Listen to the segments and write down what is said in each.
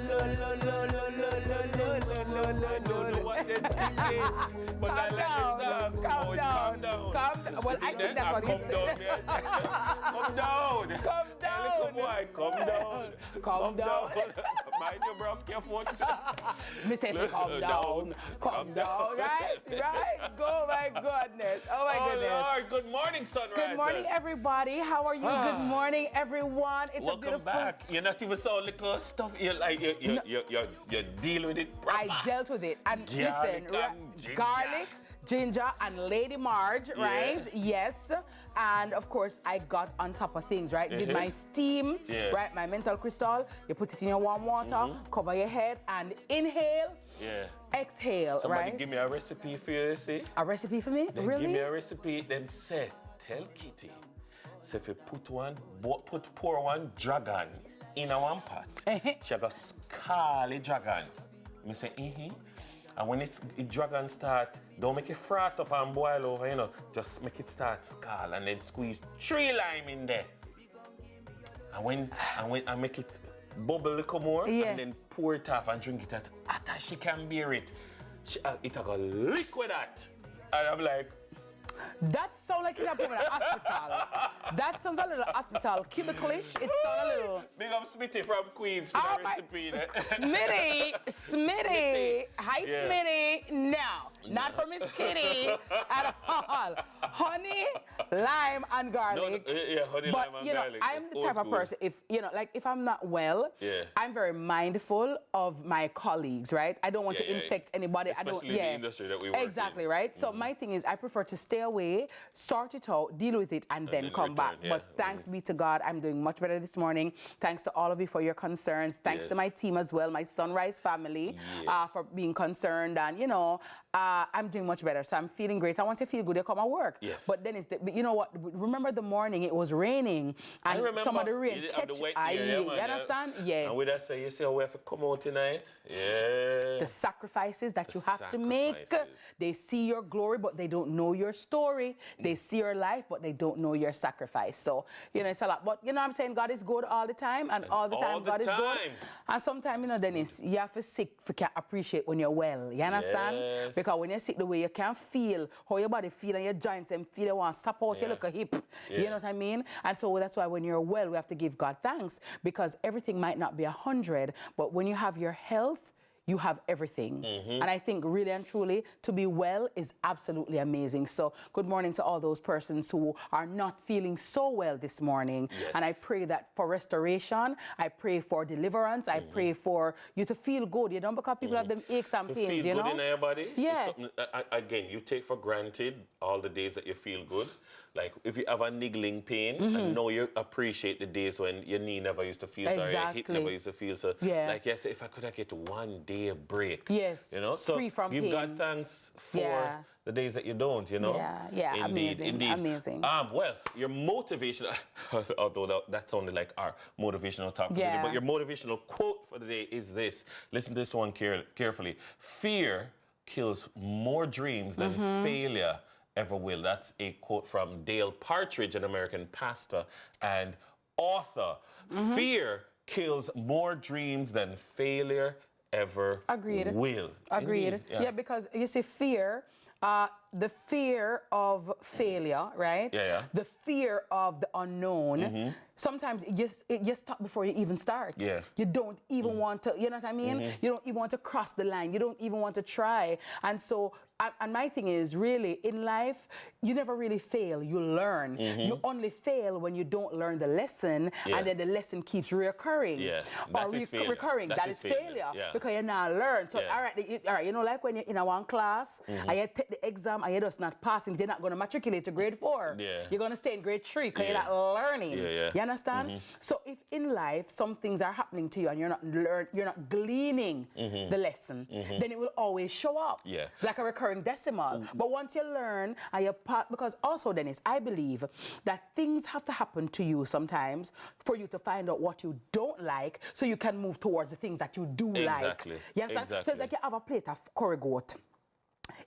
don't know what they're singing, but I like the song. Calm down. Well, I think that's what he said. Come down. Come down. Little boy, come down. Calm down. Mind you, bro, your foot. Me say, calm down. Calm down. Right? Oh my goodness. Oh my goodness. Lord, good morning, Sunrise. Good morning, everybody. How are you? Good morning, everyone. It's Welcome a beautiful. back. You're not even so little stuff. You're like you deal with it proper. I dealt with it. And Garlic listen, and ginger. garlic, ginger, and Lady Marge, right? Yes. And of course, I got on top of things, right? Did my steam, right? My menthol crystal. You put it in your warm water, cover your head, and inhale. Exhale, Somebody right? give me a recipe for you, see? A recipe for me? Then Really? give me a recipe, then say, tell Kitty, say if you pour one dragon in a one pot, she got scarlet dragon. Me say, And when the dragon start, don't make it frat up and boil over, you know, just make it start scald and then squeeze 3 lime in there. And when I make it bubble a little more, and then pour it off and drink it as hot as she can bear it. It'll go liquid that. And I'm like, that sounds like it's happening in a hospital. That sounds a little hospital cubicle-ish. It sounds a little. Big up Smitty from Queens for the recipe. Smitty. Hi, Smitty. No, not for Miss Kitty at all. Honey, lime, and garlic. Honey, but, lime, and garlic. I'm the type of person, if I'm not well, I'm very mindful of my colleagues, right? I don't want to infect anybody. Especially in the industry that we work in. Right? So my thing is, I prefer to stay away, sort it out, deal with it, and then come back. But thanks be to God, I'm doing much better this morning. Thanks to all of you for your concerns. Thanks to my team as well, my Sunrise family, for being concerned. And, I'm doing much better. So I'm feeling great. I want to feel good to come and work. But then you know what? Remember the morning it was raining, and some of the rain catch. You understand? Yeah. And with that say, you say, we have to come out tonight. Yeah. The sacrifices that you have to make. They see your glory, but they don't know your story. They see your life, but they don't know your sacrifice. So, it's a lot. But, I'm saying God is good all the time, and all the time God is good. And sometimes, Dennis, you have to sick to appreciate when you're well. You understand? Because when you're sick, the way you can't feel how your body feel and your joints and feel you want to support your little hip. You know what I mean? And so that's why when you're well, we have to give God thanks, because everything might not be 100, but when you have your health, you have everything. And I think really and truly to be well is absolutely amazing. So good morning to all those persons who are not feeling so well this morning. And I pray that for restoration, I pray for deliverance, I pray for you to feel good. You don't, because people have them aches and pains, feel good in your body. Yeah. Again, you take for granted all the days that you feel good. Like if you have a niggling pain, and now you appreciate the days when your knee never used to feel so, or your hip never used to feel so. Like yes, if I could get 1 day a break. So free from give pain. God thanks for the days that you don't, Indeed, amazing. Well, your motivation, although that sounded like our motivational talk for today, but your motivational quote for the day is this. Listen to this one carefully. Fear kills more dreams than failure ever will. That's a quote from Dale Partridge, an American pastor and author. Fear kills more dreams than failure ever will. Agreed. Yeah, because you see, fear, the fear of failure, right? The fear of the unknown. Sometimes you stop before you even start. You don't even want to, you know what I mean? You don't even want to cross the line. You don't even want to try. And so, and my thing is, really, in life, you never really fail. You learn. You only fail when you don't learn the lesson, and then the lesson keeps reoccurring. Or recurring. That is failure. Because you now learn. So, all right, like when you're in a one class, and you take the exam, and you're just not passing, you're not going to matriculate to grade 4. You're going to stay in grade 3 because you're not learning. You understand? So if in life some things are happening to you and you're not gleaning the lesson, then it will always show up like a recurring decimal. But once you learn and you're part, because also, Dennis, I believe that things have to happen to you sometimes for you to find out what you don't like, so you can move towards the things that you do like. You understand? So it's like you have a plate of curry goat.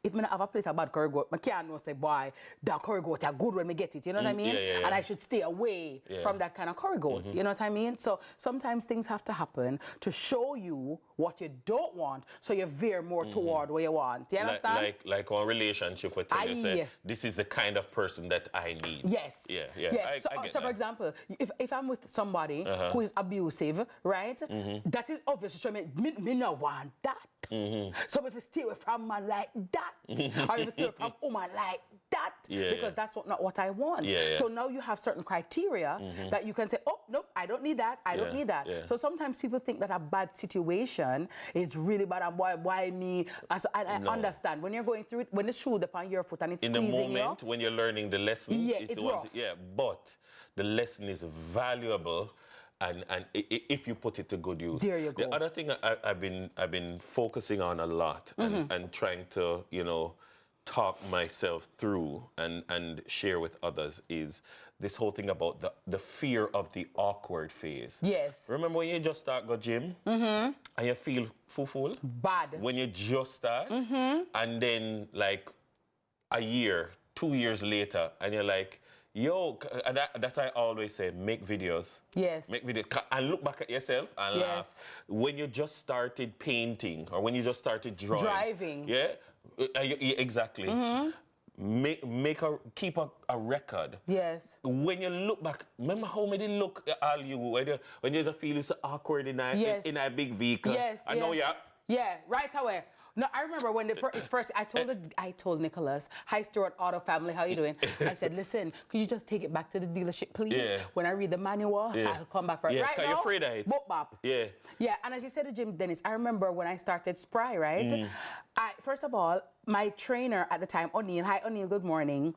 if I have a plate of bad curry goat, I can't know say, boy, that curry goat is good when I get it, you know what I mean? Yeah. And I should stay away from that kind of curry goat, you know what I mean? So sometimes things have to happen to show you what you don't want, so you veer more toward what you want. Do you understand? Like our relationship with you say, this is the kind of person that I need. Yes. Yeah. I get so for example, if I'm with somebody who is abusive, right? That is obviously showing me no want that. So if you stay away from man like that, or if you stay away from woman like that, because that's not what I want. So now you have certain criteria that you can say, oh, nope, I don't need that, I don't need that. So sometimes people think that a bad situation is really bad, and why me? I understand. When you're going through it, when the shoe upon your foot and it's squeezing you. In the moment, when you're learning the lesson, it's rough. But the lesson is valuable. And if you put it to good use. There you go. The other thing I've been focusing on a lot and trying to, talk myself through and share with others is this whole thing about the fear of the awkward phase. Yes. Remember when you just start go gym and you feel full? Bad. When you just start and then like a year, 2 years later, and you're like, yo, and that's why I always say, make videos. Yes. Make videos and look back at yourself and laugh. When you just started painting or when you just started drawing. Driving. Yeah, exactly. Keep a record. Yes. When you look back, remember how many look at all you when you just feel it's awkward in a big vehicle. Yes. I know right away. No, I remember when first I told Nicholas, hi Stuart Auto family, how you doing? I said, listen, could you just take it back to the dealership, please? Yeah. When I read the manual, I'll come back for it. Right now, you're afraid of it. Boop bop. Yeah. Yeah, and as you said to Jim Dennis, I remember when I started Spry, right? First of all, my trainer at the time, O'Neill, hi O'Neill, good morning.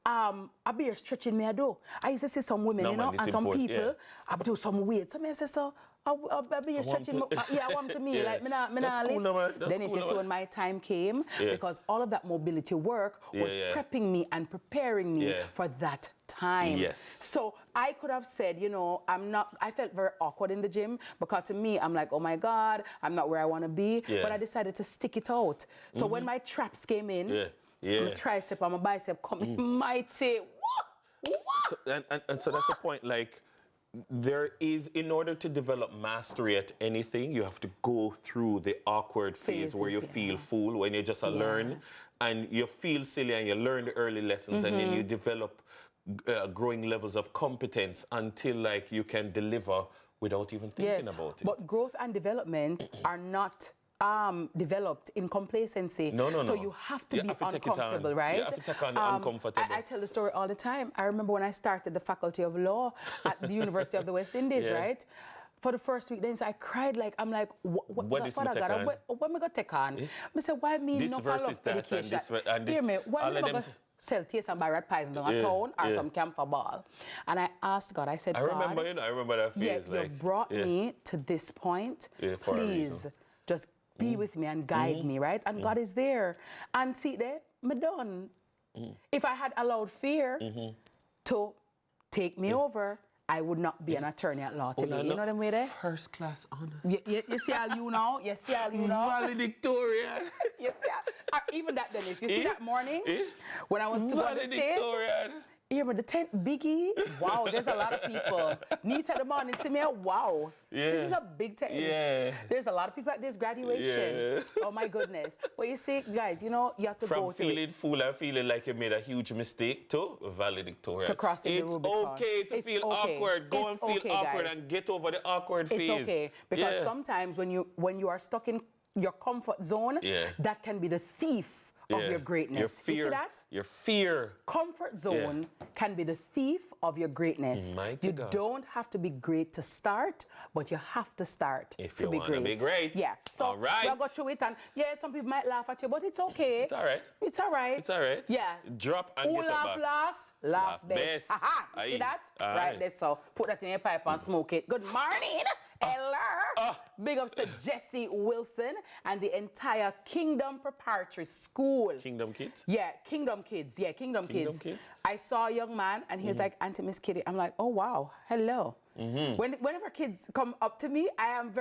I be stretching me a do. I used to see some women, and some people, I do some weight. So I say, so I'll be stretching me. I want to me, like, me not live. Then he says, so when my time came, because all of that mobility work was prepping me and preparing me for that time. Yes. So I could have said, I felt very awkward in the gym because to me, I'm like, oh my God, I'm not where I want to be. But I decided to stick it out. So when my traps came in, my tricep and my bicep coming mighty. So, and so that's the point, like, there is, in order to develop mastery at anything, you have to go through the awkward phase where you feel full, when you just learn and you feel silly and you learn the early lessons and then you develop growing levels of competence until like you can deliver without even thinking about it. But growth and development are not developed in complacency. No. So you have to be uncomfortable, right? You have to take on the uncomfortable. I tell the story all the time. I remember when I started the Faculty of Law at the University of the West Indies, right? For the first week, then I cried like, I'm like, what am I going to take on? I said, why me this no follow up education? Hear me, why am I going to sell taste and buy rat pies in a town or some camphor ball? And I asked God, I said, God, I remember that phase. You brought me to this point. Please, just be with me and guide me, right? And God is there. And see there, I'm done. If I had allowed fear to take me over, I would not be an attorney at law today. You know what I mean there? First class honors. You see all you know? You see all you know? Valedictorian. You see even that, Dennis. You see that morning when I was to go on the stage? Valedictorian. Yeah, but the tent biggie, wow, there's a lot of people. Neat at the morning, see me, wow. This is a big tent. There's a lot of people at this graduation. Oh my goodness. But you see, guys, you have to go through. From feeling full and feeling like you made a huge mistake to valedictorian. To cross the Rubicon. It's okay to feel awkward. Go and feel awkward and get over the awkward phase. It's okay. Because sometimes when you are stuck in your comfort zone, that can be the thief of your greatness. You see that? Your fear. Comfort zone can be the thief of your greatness. You don't have to be great to start, but you have to start to be great. If you want to be great. Yeah. So we'll go through it and some people might laugh at you, but it's okay. It's all right. It's all right. It's all right. Yeah. Drop and who get laugh up back. last, laugh best. You see that? Right there. So put that in your pipe and smoke it. Good morning. Hello. Big ups to Jessie Wilson and the entire Kingdom Preparatory School. Kingdom Kids? Yeah, Kingdom Kids. Yeah, Kingdom Kids. I saw a young man and he's like, Auntie Miss Kitty. I'm like, oh, wow. Hello. Whenever kids come up to me, I'm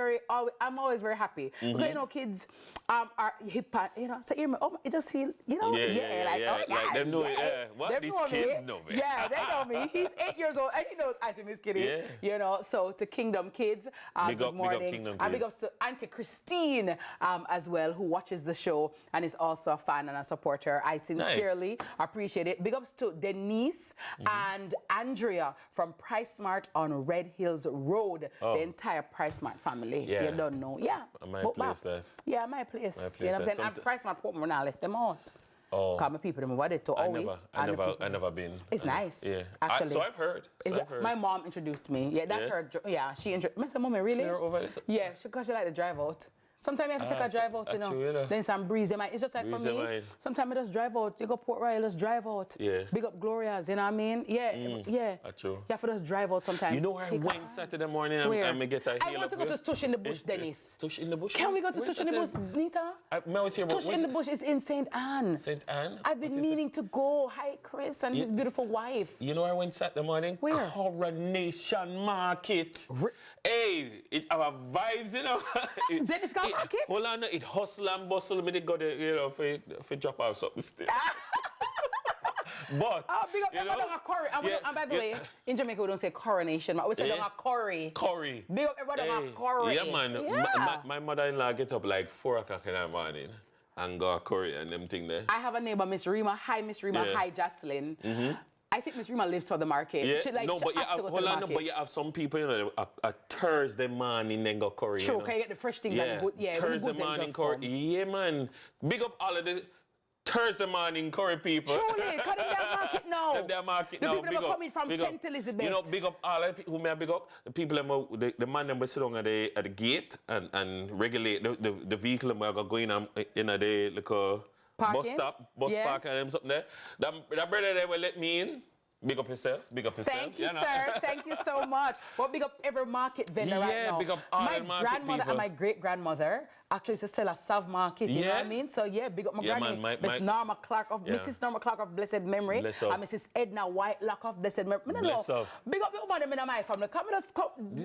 always very happy. Because, you know, kids are hip, you know, so it just feel, you know, like them know it, what these kids know me. Yeah, they know me. He's 8 years old and he knows Auntie Miss Kitty. You know, so to Kingdom Kids, good morning. And big ups to Auntie Christine as well, who watches the show and is also a fan and a supporter. I sincerely appreciate it. Big ups to Denise and Andrea from Price Smart on Red Hills Road. The entire Price Smart family. You don't know. Yeah. My place left. Yeah, my place. You know what I'm saying? And Price Smart Port, when I left them out. Cause my people, them what they told I never been. It's nice. Yeah. Actually. So I've heard. My mom introduced me. Yeah, that's her. Yeah, she introduced. I said, Mommy, really? Yeah, because she like to drive out. Sometimes you have to take a drive out, you know. Then some breeze. It's just like for me. Sometimes I just drive out. You go Port Royal, just drive out. Yeah. Big up Gloria's, you know what I mean? Yeah. That's true. You have to just drive out sometimes. You know where I went Saturday morning and I get a I want to go to Stush in the Bush, Dennis. Stush in the Bush? Can we go to Stush in the Bush, Nita? Stush in the Bush is in St. Anne. St. Anne? I've been meaning to go. Hi, Chris and his beautiful wife. You know where I went Saturday morning? Where? Coronation Market. Hey, it have vibes, you know. Dennis got market? Hold on, it hustle and bustle me to go there, you know, for drop off something still. But big up, you know, and by the way, in Jamaica we don't say coronation, we say curry. Curry. Big up everybody on curry. Yeah, man. My mother-in-law get up like 4 o'clock in the morning and go curry and them thing there. I have a neighbor, Miss Rima. Hi, Miss Rima. Hi, Jocelyn. I think Miss Rima lives for the market. Yeah. But you have some people, you know, a Thursday morning then go curry. Sure, you know? can you get the fresh things and good? Yeah, Thursday morning curry. Yeah, man. Big up all of the Thursday morning curry people. Truly, because they're market now. They're market the now. people that are coming from St. Elizabeth. You know, big up all the people who may big up. The people, the man that sit down at the gate and regulate the vehicle that are going on in the like, bus stop, park and something there. That brother there will let me in. Big up yourself. Big up yourself. Thank you, sir. Thank you so much. But big up every market vendor right now. Yeah, big up all the market My grandmother and my great-grandmother actually used to sell a Sav market, you know what I mean? So yeah, big up my granny. Mrs. Norma Clark of blessed memory. And Mrs. Edna Whitelock of blessed memory. Big up the woman in my family.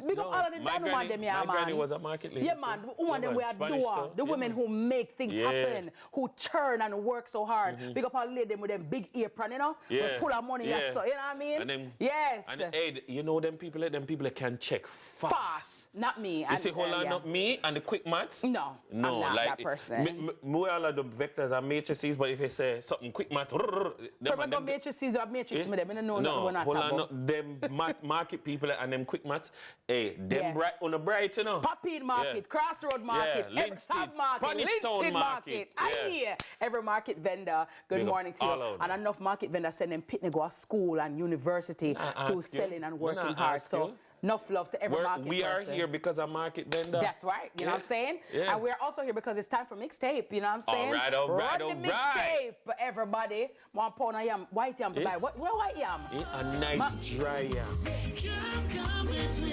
Big up all of the women them, my granny was a market lady. Yeah, man. The woman them we adore. The women who make things happen, who churn and work so hard. Big up all the ladies with them big apron, you know? Full of money, yes. So, you know what I mean? And them, yes. And hey, you know them people that can check fast. Not me. You see, hold on, not me and the quick maths? No, I'm not like, that person. We all of the vectors are matrices, but if you say something quick math, remember matrices or matrix with them? I don't know no, hold on, them market people and them quick maths, hey, them bright on the bright, you know. Papine Market, Crossroad Market, Sub Market, Linstead Market. Every market vendor, good morning to you. And enough market vendors send them pitney go to school and university to selling and working hard. So enough love to every market We are here because of market vendor. That's right. You know what I'm saying? And we're also here because it's time for mixtape. You know what I'm saying? All right. Run the mixtape for everybody. 1 pound of yam, white yam to buy. What white yam? A nice dry yam.